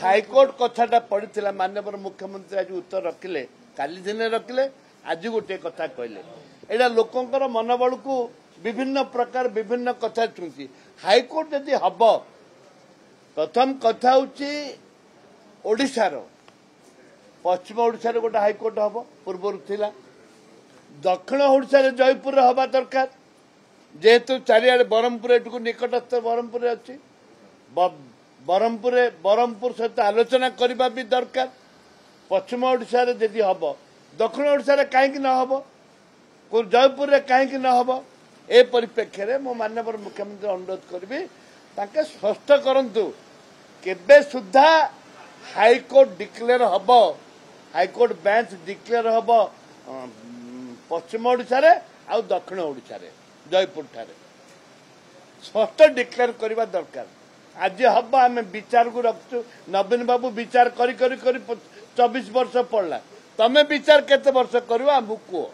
high court कथाटा पड़ा माननीय मुख्यमंत्री आज उत्तर रखिले काली दिन रखिले आज गोटे कथा कहले एटा लोकंकर मनोबल को विभिन्न प्रकार विभिन्न कथा छुंची हाईकोर्ट जदि हम प्रथम कथा होची ओडिशार पश्चिम ओडिशार गोटे हाईकोर्ट हम पूर्व थिला दक्षिण ओडिशार जयपुर हवा दरकार जेहेतु चारिआडे ब्रह्मपुर एटू निकटस्थ ब्रह्मपुर अच्छी ब्रह्मपुर सहित आलोचना करने भी दरकार पश्चिम ओडिशा जदि हम दक्षिण ओडिशा कहीं न हम जयपुर कहीं न हम ए परिप्रेक्षी में मो माननीय मुख्यमंत्री अनुरोध करी स्पष्ट करंतु केबे सुधा हाईकोर्ट डिक्लेयर हम हाईकोर्ट बेंच डिक्लेयर हम पश्चिम ओडिशा आ दक्षिण ओडिशा जयपुर ठारे स्पष्ट डिक्लेयर करने दरकार आज हम आम विचार को रखु नवीन बाबू विचार करी 24 वर्ष पड़ला तमें विचार केते वर्ष कर कह